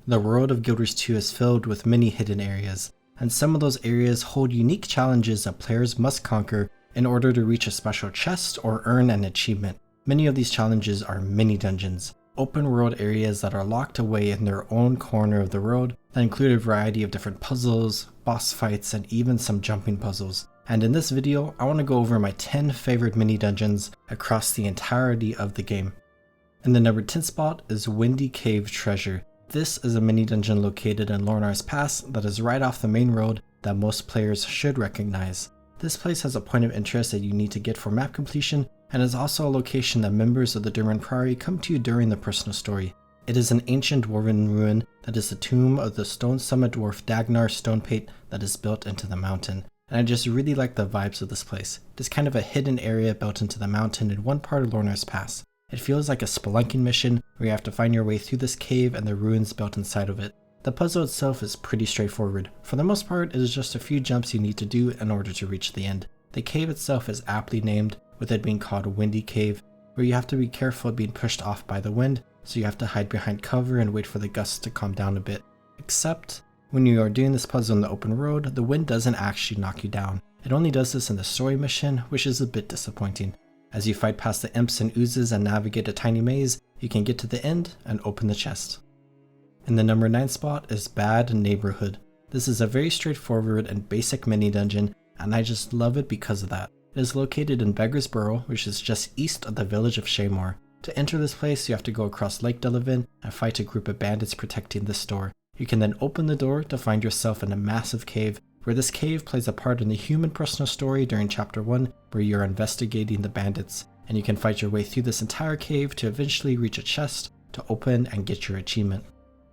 The world of Guild Wars 2 is filled with many hidden areas, and some of those areas hold unique challenges that players must conquer in order to reach a special chest or earn an achievement. Many of these challenges are mini dungeons, open world areas that are locked away in their own corner of the world that include a variety of different puzzles, boss fights, and even some jumping puzzles. And in this video, I want to go over my 10 favorite mini dungeons across the entirety of the game. In the number 10 spot is Windy Cave Treasure. This is a mini dungeon located in Lornar's Pass that is right off the main road that most players should recognize. This place has a point of interest that you need to get for map completion, and is also a location that members of the Durman Priory come to during the personal story. It is an ancient Dwarven ruin that is the tomb of the stone summit dwarf Dagnar Stonepate that is built into the mountain, and I just really like the vibes of this place. It is kind of a hidden area built into the mountain in one part of Lornar's Pass. It feels like a spelunking mission where you have to find your way through this cave and the ruins built inside of it. The puzzle itself is pretty straightforward. For the most part, it is just a few jumps you need to do in order to reach the end. The cave itself is aptly named, with it being called Windy Cave, where you have to be careful of being pushed off by the wind, so you have to hide behind cover and wait for the gusts to calm down a bit. Except, when you are doing this puzzle in the open road, the wind doesn't actually knock you down. It only does this in the story mission, which is a bit disappointing. As you fight past the imps and oozes and navigate a tiny maze, you can get to the end and open the chest. In the number 9 spot is Bad Neighborhood. This is a very straightforward and basic mini dungeon, and I just love it because of that. It is located in Beggar's Burrow, which is just east of the village of Shaymore. To enter this place, you have to go across Lake Delavan and fight a group of bandits protecting this door. You can then open the door to find yourself in a massive cave, where this cave plays a part in the human personal story during chapter 1, where you're investigating the bandits, and you can fight your way through this entire cave to eventually reach a chest to open and get your achievement.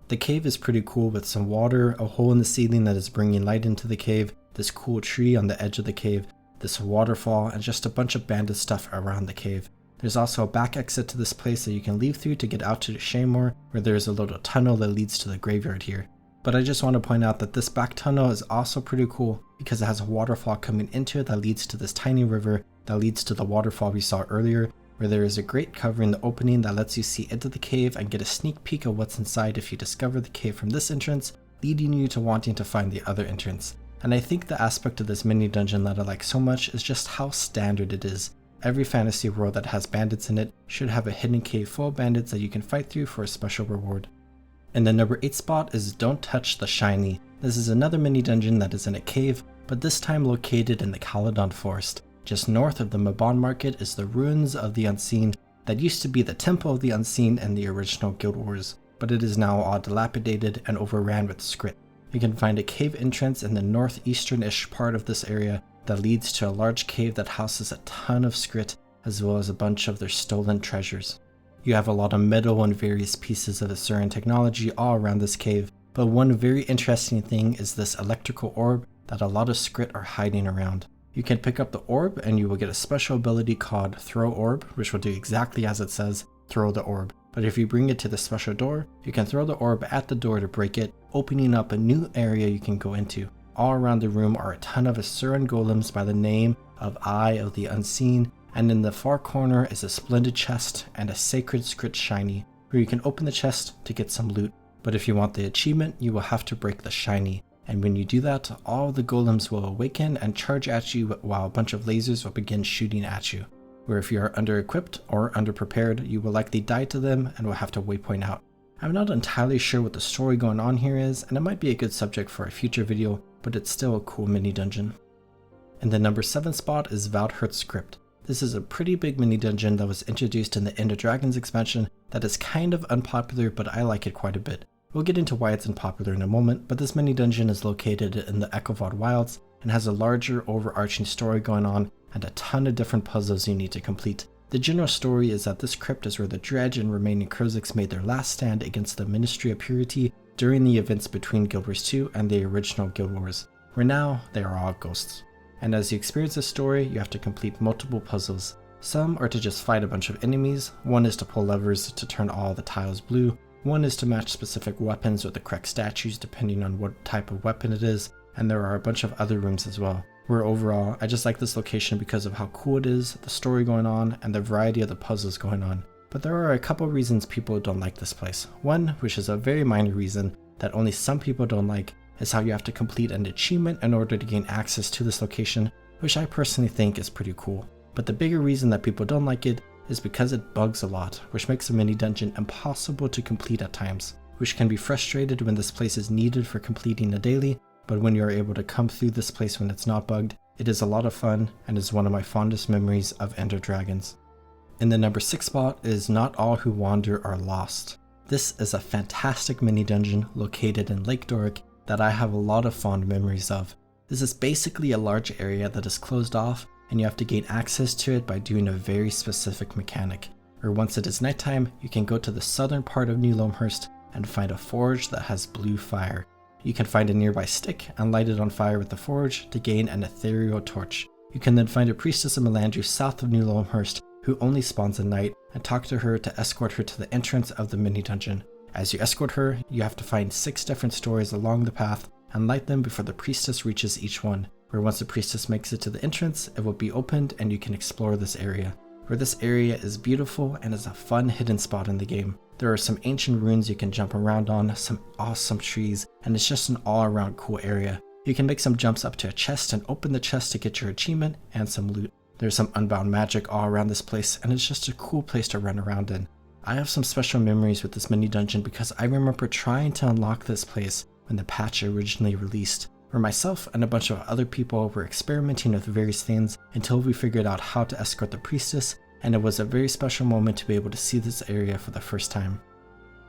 The cave is pretty cool with some water, a hole in the ceiling that is bringing light into the cave, this cool tree on the edge of the cave, this waterfall, and just a bunch of bandit stuff around the cave. There's also a back exit to this place that you can leave through to get out to Shaymore, where there is a little tunnel that leads to the graveyard here. But I just want to point out that this back tunnel is also pretty cool because it has a waterfall coming into it that leads to this tiny river that leads to the waterfall we saw earlier, where there is a grate covering the opening that lets you see into the cave and get a sneak peek of what's inside if you discover the cave from this entrance, leading you to wanting to find the other entrance. And I think the aspect of this mini dungeon that I like so much is just how standard it is. Every fantasy world that has bandits in it should have a hidden cave full of bandits that you can fight through for a special reward. And the number 8 spot is Don't Touch the Shiny. This is another mini dungeon that is in a cave, but this time located in the Caledon Forest. Just north of the Mabon Market is the Ruins of the Unseen that used to be the Temple of the Unseen in the original Guild Wars, but it is now all dilapidated and overran with script. You can find a cave entrance in the northeastern-ish part of this area that leads to a large cave that houses a ton of script as well as a bunch of their stolen treasures. You have a lot of metal and various pieces of Asuran technology all around this cave, but one very interesting thing is this electrical orb that a lot of script are hiding around. You can pick up the orb and you will get a special ability called Throw Orb, which will do exactly as it says, throw the orb. But if you bring it to the special door, you can throw the orb at the door to break it, opening up a new area you can go into. All around the room are a ton of Asuran golems by the name of Eye of the Unseen, and in the far corner is a splendid chest and a sacred script shiny, where you can open the chest to get some loot. But if you want the achievement, you will have to break the shiny. And when you do that, all the golems will awaken and charge at you while a bunch of lasers will begin shooting at you. Where if you are under-equipped or under-prepared, you will likely die to them and will have to waypoint out. I'm not entirely sure what the story going on here is, and it might be a good subject for a future video, but it's still a cool mini dungeon. And the number 7 spot is Valdhertz Crypt. This is a pretty big mini dungeon that was introduced in the End of Dragons expansion that is kind of unpopular, but I like it quite a bit. We'll get into why it's unpopular in a moment, but this mini dungeon is located in the Eichelwald Wilds and has a larger overarching story going on and a ton of different puzzles you need to complete. The general story is that this crypt is where the Dredge and remaining Krozix made their last stand against the Ministry of Purity during the events between Guild Wars 2 and the original Guild Wars, where now they are all ghosts. And as you experience the story, you have to complete multiple puzzles. Some are to just fight a bunch of enemies, one is to pull levers to turn all the tiles blue, one is to match specific weapons with the correct statues depending on what type of weapon it is, and there are a bunch of other rooms as well. Where overall, I just like this location because of how cool it is, the story going on, and the variety of the puzzles going on. but there are a couple reasons people don't like this place. One, which is a very minor reason that only some people don't like, is how you have to complete an achievement in order to gain access to this location, which I personally think is pretty cool. But the bigger reason that people don't like it is because it bugs a lot, which makes a mini dungeon impossible to complete at times, which can be frustrated when this place is needed for completing a daily, but when you are able to come through this place when it's not bugged, it is a lot of fun and is one of my fondest memories of Ender Dragons. In the number 6 spot is Not All Who Wander Are Lost. This is a fantastic mini dungeon located in Lake Doric that I have a lot of fond memories of. This is basically a large area that is closed off, and you have to gain access to it by doing a very specific mechanic, where once it is nighttime, you can go to the southern part of New Loamhurst and find a forge that has blue fire. You can find a nearby stick and light it on fire with the forge to gain an ethereal torch. You can then find a priestess of Melandru south of New Loamhurst who only spawns at night and talk to her to escort her to the entrance of the mini dungeon. As you escort her, you have to find 6 different stories along the path and light them before the priestess reaches each one, where once the priestess makes it to the entrance, it will be opened and you can explore this area. Where this area is beautiful and is a fun hidden spot in the game. There are some ancient ruins you can jump around on, some awesome trees, and it's just an all-around cool area. You can make some jumps up to a chest and open the chest to get your achievement and some loot. There's some unbound magic all around this place, and it's just a cool place to run around in. I have some special memories with this mini dungeon because I remember trying to unlock this place when the patch originally released, where myself and a bunch of other people were experimenting with various things until we figured out how to escort the priestess, and it was a very special moment to be able to see this area for the first time.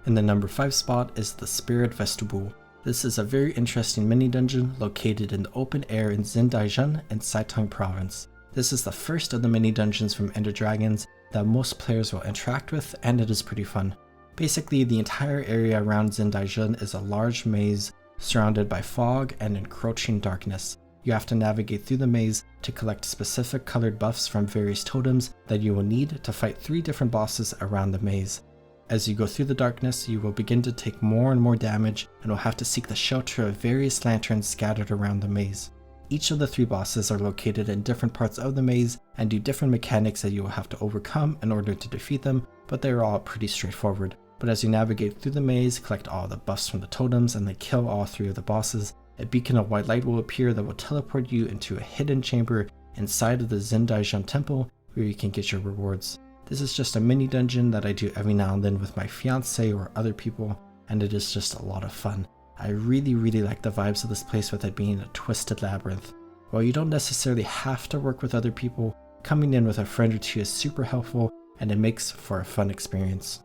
In the number 5 spot is the Spirit Vestibule. This is a very interesting mini dungeon located in the open air in Xindaijun in Saitung province. This is the first of the mini dungeons from Ender Dragons that most players will interact with, and it is pretty fun. Basically, the entire area around Xindaijun is a large maze surrounded by fog and encroaching darkness. You have to navigate through the maze to collect specific colored buffs from various totems that you will need to fight 3 different bosses around the maze. As you go through the darkness, you will begin to take more and more damage and will have to seek the shelter of various lanterns scattered around the maze. Each of the 3 bosses are located in different parts of the maze and do different mechanics that you will have to overcome in order to defeat them, but they are all pretty straightforward. But as you navigate through the maze, collect all the buffs from the totems, and then kill all 3 of the bosses, a beacon of white light will appear that will teleport you into a hidden chamber inside of the Xindaijun temple where you can get your rewards. This is just a mini dungeon that I do every now and then with my fiance or other people, and it is just a lot of fun. I really like the vibes of this place with it being a twisted labyrinth. While you don't necessarily have to work with other people, coming in with a friend or 2 is super helpful and it makes for a fun experience.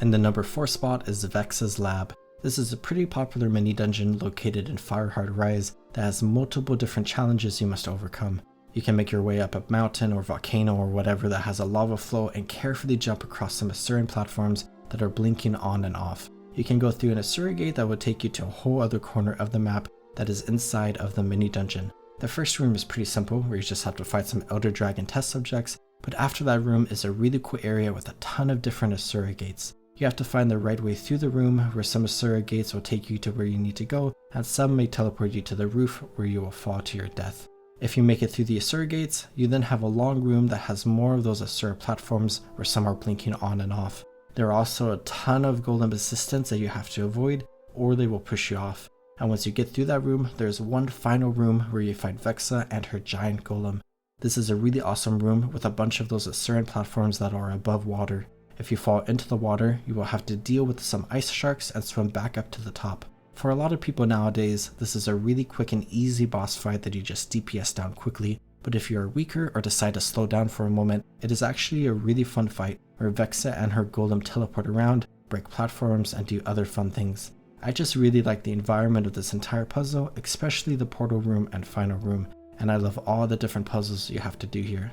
And the number 4 spot is Vexa's Lab. This is a pretty popular mini dungeon located in Fireheart Rise that has multiple different challenges you must overcome. You can make your way up a mountain or volcano or whatever that has a lava flow and carefully jump across some Asuran platforms that are blinking on and off. You can go through an Asura gate that will take you to a whole other corner of the map that is inside of the mini dungeon. The first room is pretty simple, where you just have to fight some Elder Dragon test subjects, but after that room is a really cool area with a ton of different Asura gates. You have to find the right way through the room, where some Asura gates will take you to where you need to go, and some may teleport you to the roof where you will fall to your death. If you make it through the Asura gates, you then have a long room that has more of those Asura platforms where some are blinking on and off. There are also a ton of golem assistants that you have to avoid, or they will push you off. And once you get through that room, there's one final room where you fight Vexa and her giant golem. This is a really awesome room with a bunch of those Asuran platforms that are above water. If you fall into the water, you will have to deal with some ice sharks and swim back up to the top. For a lot of people nowadays, this is a really quick and easy boss fight that you just DPS down quickly, but if you are weaker or decide to slow down for a moment, it is actually a really fun fight where Vexa and her golem teleport around, break platforms, and do other fun things. I just really like the environment of this entire puzzle, especially the portal room and final room, and I love all the different puzzles you have to do here.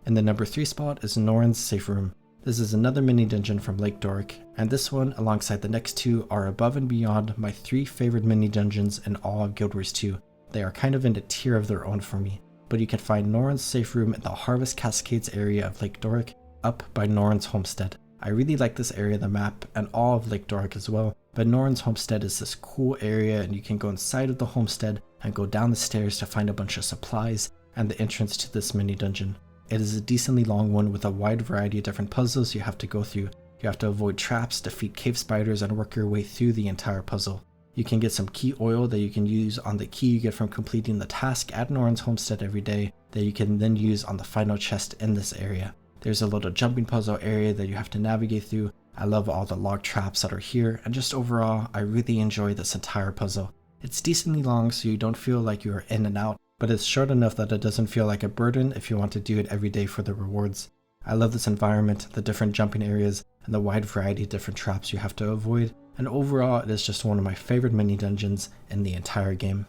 In the number 3 spot is Noran's Safe Room. This is another mini dungeon from Lake Doric, and this one alongside the next 2 are above and beyond my 3 favorite mini dungeons in all of Guild Wars 2. They are kind of in a tier of their own for me, but you can find Noran's Safe Room in the Harvest Cascades area of Lake Doric, up by Noran's Homestead. I really like this area of the map and all of Lake Doric as well, but Noran's Homestead is this cool area and you can go inside of the homestead and go down the stairs to find a bunch of supplies and the entrance to this mini dungeon. it is a decently long one with a wide variety of different puzzles you have to go through. You have to avoid traps, defeat cave spiders, and work your way through the entire puzzle. You can get some key oil that you can use on the key you get from completing the task at Noran's homestead every day that you can then use on the final chest in this area. There's a little jumping puzzle area that you have to navigate through. I love all the log traps that are here, and just overall, I really enjoy this entire puzzle. It's decently long so you don't feel like you are in and out, but it's short enough that it doesn't feel like a burden if you want to do it every day for the rewards. I love this environment, the different jumping areas, and the wide variety of different traps you have to avoid, and overall it is just one of my favorite mini dungeons in the entire game.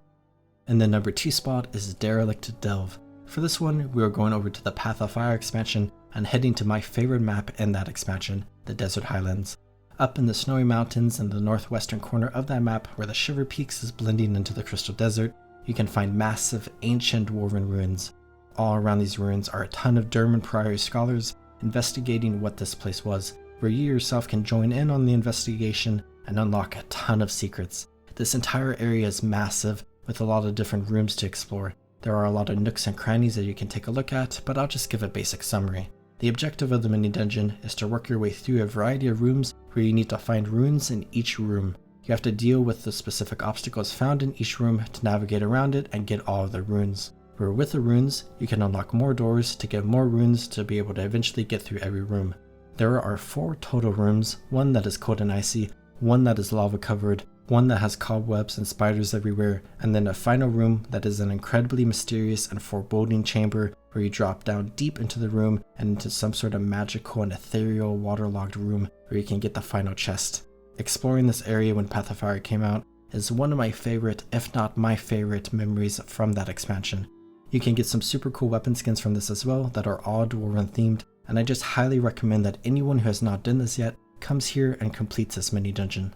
And the number 2 spot is Derelict Delve. For this one, we are going over to the Path of Fire expansion and heading to my favorite map in that expansion, the Desert Highlands. Up in the snowy mountains in the northwestern corner of that map where the Shiver Peaks is blending into the Crystal Desert, you can find massive ancient Dwarven ruins. All around these ruins are a ton of Derman Priory scholars investigating what this place was, where you yourself can join in on the investigation and unlock a ton of secrets. This entire area is massive with a lot of different rooms to explore. There are a lot of nooks and crannies that you can take a look at, but I'll just give a basic summary. The objective of the mini dungeon is to work your way through a variety of rooms where you need to find runes in each room. You have to deal with the specific obstacles found in each room to navigate around it and get all of the runes. Where with the runes, you can unlock more doors to get more runes to be able to eventually get through every room. There are 4 total rooms, one that is cold and icy, one that is lava covered, one that has cobwebs and spiders everywhere, and then a final room that is an incredibly mysterious and foreboding chamber where you drop down deep into the room and into some sort of magical and ethereal waterlogged room where you can get the final chest. Exploring this area when Path of Fire came out is one of my favorite, if not my favorite, memories from that expansion. You can get some super cool weapon skins from this as well that are all Dwarven themed, and I just highly recommend that anyone who has not done this yet comes here and completes this mini dungeon.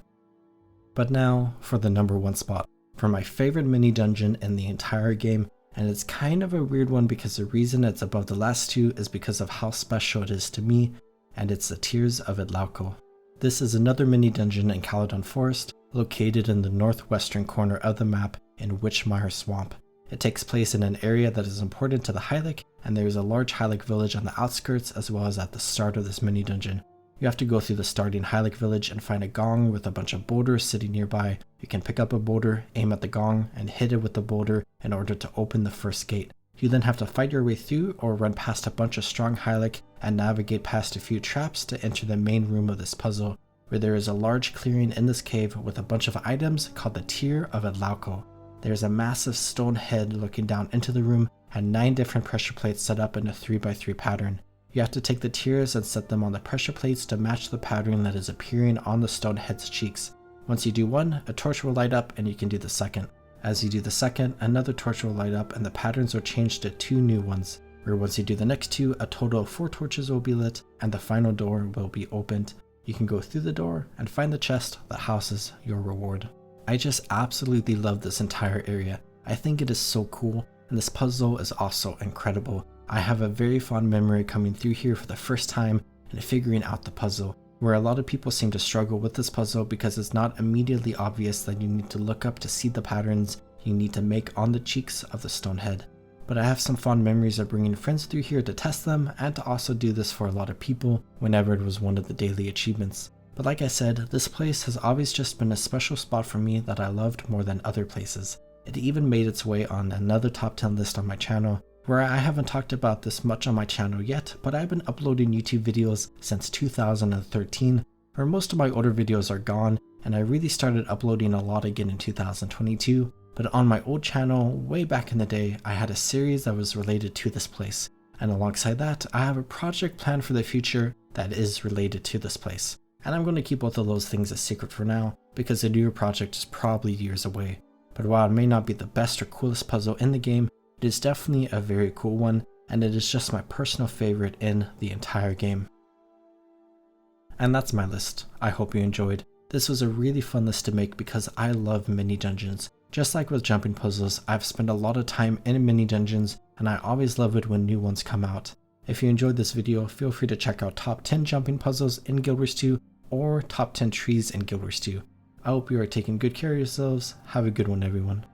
But now for the number 1 spot, for my favorite mini dungeon in the entire game, and it's kind of a weird one because the reason it's above the last 2 is because of how special it is to me, and it's the Tears of Itlaocol. This is another mini dungeon in Caledon Forest, located in the northwestern corner of the map in Witchmire Swamp. It takes place in an area that is important to the Hylic, and there is a large Hylic village on the outskirts as well as at the start of this mini dungeon. You have to go through the starting Hylic village and find a gong with a bunch of boulders sitting nearby. You can pick up a boulder, aim at the gong, and hit it with the boulder in order to open the first gate. You then have to fight your way through or run past a bunch of strong Hylic and navigate past a few traps to enter the main room of this puzzle, where there is a large clearing in this cave with a bunch of items called the Tear of Itlaocol. There is a massive stone head looking down into the room and 9 different pressure plates set up in a 3x3 pattern. You have to take the tears and set them on the pressure plates to match the pattern that is appearing on the stone head's cheeks. Once you do one, a torch will light up and you can do the second. As you do the second, another torch will light up and the patterns will change to 2 new ones, where once you do the next 2, a total of 4 torches will be lit and the final door will be opened. You can go through the door and find the chest that houses your reward. I just absolutely love this entire area. I think it is so cool, and this puzzle is also incredible. I have a very fond memory coming through here for the first time and figuring out the puzzle, where a lot of people seem to struggle with this puzzle because it's not immediately obvious that you need to look up to see the patterns you need to make on the cheeks of the stone head. But I have some fond memories of bringing friends through here to test them and to also do this for a lot of people whenever it was one of the daily achievements. But like I said, this place has always just been a special spot for me that I loved more than other places. It even made its way on another top 10 list on my channel, where I haven't talked about this much on my channel yet, but I've been uploading YouTube videos since 2013, where most of my older videos are gone, and I really started uploading a lot again in 2022. But on my old channel, way back in the day, I had a series that was related to this place, and alongside that, I have a project planned for the future that is related to this place. And I'm going to keep both of those things a secret for now, because the newer project is probably years away. But while it may not be the best or coolest puzzle in the game, it is definitely a very cool one, and it is just my personal favorite in the entire game. And that's my list. I hope you enjoyed. This was a really fun list to make because I love mini dungeons. Just like with jumping puzzles, I've spent a lot of time in mini dungeons, and I always love it when new ones come out. If you enjoyed this video, feel free to check out top 10 jumping puzzles in Guild Wars 2 or top 10 trees in Guild Wars 2. I hope you are taking good care of yourselves. Have a good one, everyone.